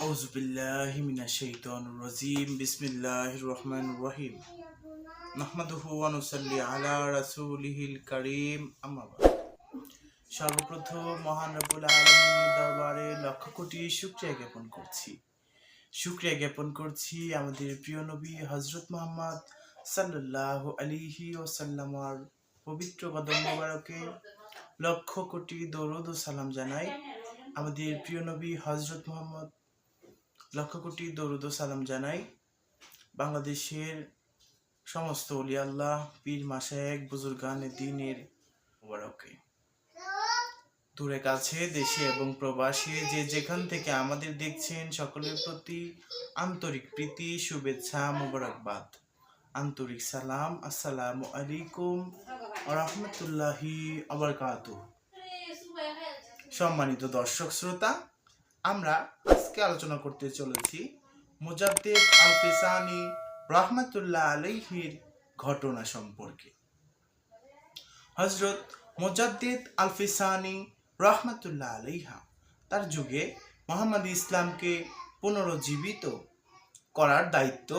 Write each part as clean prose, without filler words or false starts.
আউযুবিল্লাহি মিনাশ শাইতানির রাজিম বিসমিল্লাহির রহমানির রহিম নাহমাদুহু ওয়া নুসাল্লি আলা রাসূলিহিল কারীম আম্মা বা'দ। সর্বপ্রথম মহান রব্বুল আলামিনের দরবারে লক্ষ কোটি শুকরিয়া জ্ঞাপন করছি আমাদের প্রিয় নবী হযরত মুহাম্মদ সাল্লাল্লাহু আলাইহি ওয়াসাল্লামের পবিত্র কদম মোবারকে লক্ষ কোটি দরুদ ও সালাম জানাই। আমাদের প্রিয় নবী হযরত মুহাম্মদ লক্ষ কোটি দরুদ ও সালাম জানাই বাংলাদেশের সমস্ত ওলি আল্লাহ, পীর, মাশায়েখ, বুজুর্গানে দ্বীনের মোবারকে। দূরে কাছে, দেশে এবং প্রবাসে যে যেখান থেকে আমাদের দেখছেন সকলের প্রতি আন্তরিক প্রীতি, শুভেচ্ছা, মোবারকবাদ, আন্তরিক সালাম। আসসালামু আলাইকুম ওয়া রাহমাতুল্লাহি ওয়া বারাকাতুহু। সম্মানিত দর্শক শ্রোতা, আমরা আজকে আলোচনা করতে চলেছি মুজাদ্দিদ আল-ফিসানি রাহমাতুল্লাহ আলাইহির ঘটনা সম্পর্কে। হযরত মুজাদ্দিদ আল-ফিসানি রাহমাতুল্লাহ আলাইহা তার যুগে মুহাম্মদী ইসলামকে পুনরুজ্জীবিত করার দায়িত্ব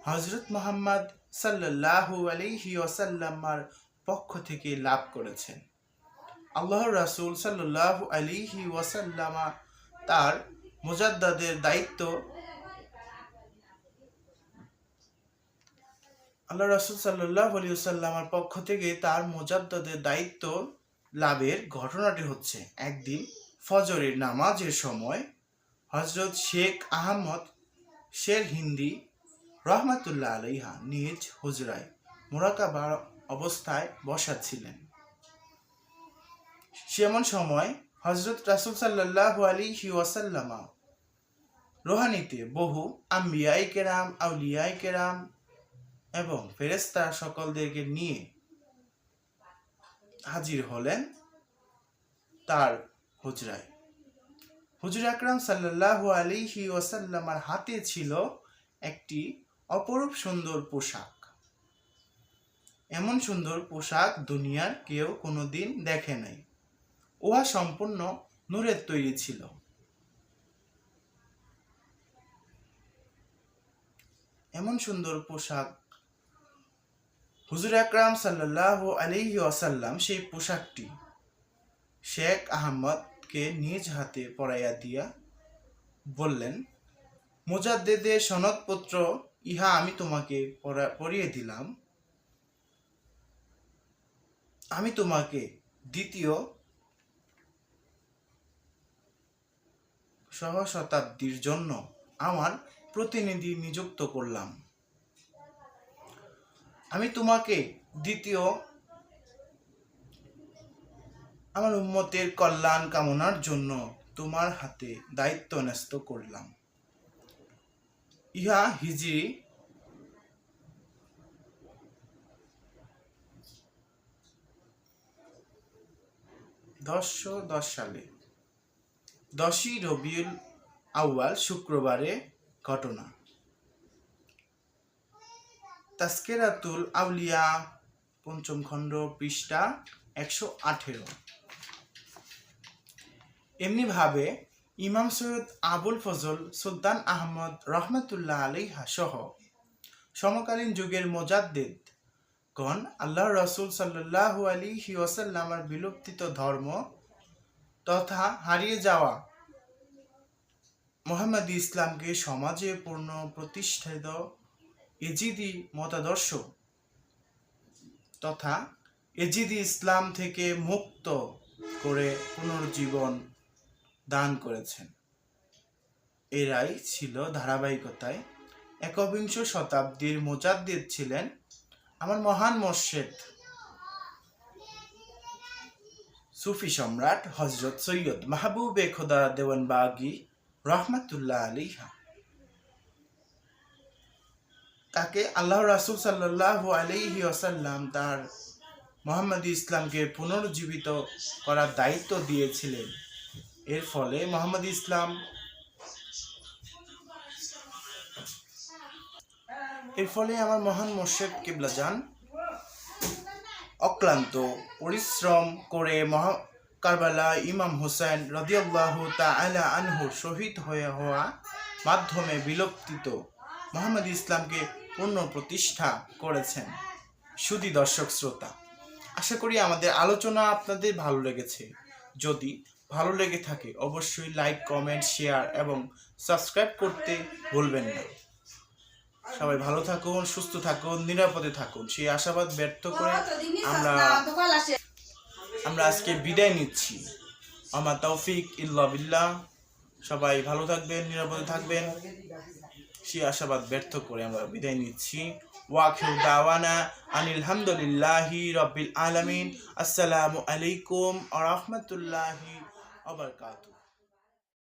হযরত মুহাম্মদ সাল্লাল্লাহু আলাইহি ওয়াসাল্লামের পক্ষ থেকে লাভ করেছেন। আল্লাহর রাসূল সাল্লাল্লাহু আলাইহি ওয়াসাল্লাম তার মুজাদ্দিদের দায়িত্ব আল্লাহ রাসূল সাল্লাল্লাহু আলাইহি ওয়াসাল্লামের পক্ষ থেকে তার মুজাদ্দিদের দায়িত্ব লাভের ঘটনাটি হচ্ছে, একদিন ফজরের নামাজের সময় হযরত শেখ আহমদ শের হিন্দি রাহমাতুল্লাহ আলাইহা নিজ হুজরায় মুরাকাবা অবস্থায় বসা ছিলেন। সেমন সময় হযরত রাসূল সাল্লাল্লাহু আলাইহি ওয়াসাল্লাম রোহানীতে বহু আম্বিয়ায়ে কেরাম, আউলিয়ায়ে কেরাম এবং ফেরেশতা সকলদেরকে নিয়ে হাজির হলেন তার হুজরায়। হুজুর আকরাম সাল্লাল্লাহু আলাইহি ওয়াসাল্লামের হাতে ছিল একটি অপরূপ সুন্দর পোশাক। এমন সুন্দর পোশাক দুনিয়ার কেউ কোনোদিন দেখে নাই। উহা সম্পূর্ণ নূরের তৈরি ছিল। এমন সুন্দর পোশাক হুজুর আকরাম সাল্লাল্লাহু আলাইহি ওয়াসাল্লাম সেই পোশাকটি শেখ আহমদকে নিজ হাতে পরাইয়া দিয়া বললেন, মুজাদ্দিদের সনদপত্র ইহা আমি তোমাকে পরিয়ে দিলাম। আমি তোমাকে দ্বিতীয় সহস্রাব্দীর জন্য আমার প্রতিনিধি নিযুক্ত করলাম। আমি তোমাকে দ্বিতীয় আমার উম্মতের কল্যাণ কামনার জন্য তোমার হাতে দায়িত্ব ন্যস্ত করলাম। ইহা হিজরি 1010 সালে 10ই রবিউল আউয়াল শুক্রবারে ঘটনা। তাজকিরাতুল আউলিয়া 5ম খণ্ড, পৃষ্ঠা 118। এমনিভাবে ইমাম সৈয়দ আবুল ফজল সুলতান আহমদ রহমাতুল্লাহ আলাইহা সহ সমকালীন যুগের মুজাদ্দিদ গণ আল্লাহর রাসূল সাল্লাল্লাহু আলাইহি ওয়াসাল্লামের বিলুপ্তিত ধর্ম তথা হারিয়ে যাওয়া মুহাম্মদী ইসলামকে সমাজে পূর্ণ প্রতিষ্ঠিত এজিদি মতাদর্শ তথা এজিদি ইসলাম থেকে মুক্ত করে পুনর্জীবন দান করেছেন। এরাই ছিল ধারাবাহিকতায় একবিংশ শতাব্দীর মুজাদ্দিদ ছিলেন আমার মহান মুর্শিদ সুফি সম্রাট হযরত সৈয়দ মাহবুবে খোদা দেওয়ানবাগী রাহমাতুল্লাহ আলাইহা। তাকে আল্লাহ রাসূল সাল্লাল্লাহু আলাইহি ওয়াসাল্লাম তার মুহাম্মদী ইসলামকে পুনর্জীবিত করার দায়িত্ব দিয়েছিলেন। এর ফলে মুহাম্মদী ইসলাম আমার মহান মুর্শিদ কিবলাজান অক্লান্ত পরিশ্রম করে কারবালা ইমাম হুসাইন রাদিয়াল্লাহু তাআলা আনহু শহীদ হওয়া মাধ্যমে বিলুপ্তিত মোহাম্মদ ইসলামকে পুনঃপ্রতিষ্ঠা করেছেন। সুধী দর্শক শ্রোতা, আশা করি আমাদের আলোচনা আপনাদের ভালো লেগেছে। যদি ভালো লেগে থাকে অবশ্যই লাইক, কমেন্ট, শেয়ার এবং সাবস্ক্রাইব করতে ভুলবেন না। সবাই ভালো থাকুন, সুস্থ থাকুন, নিরাপদে থাকুন, সেই আশাবাদ ব্যর্থ করে আমরা আজকে বিদায় নিচ্ছি। আমা তৌফিক ইল্লা বিল্লাহ। সবাই ভালো থাকবেন, নিরাপদে থাকবেন, সেই আশাবাদ ব্যর্থ করে আমরা বিদায় নিচ্ছি। ওয়াখিরু দাওয়ানা আনিল হামদুলিল্লাহি রাব্বিল আলামিন। আসসালামু আলাইকুম ওয়া রাহমাতুল্লাহি ওয়া বারাকাতুহু।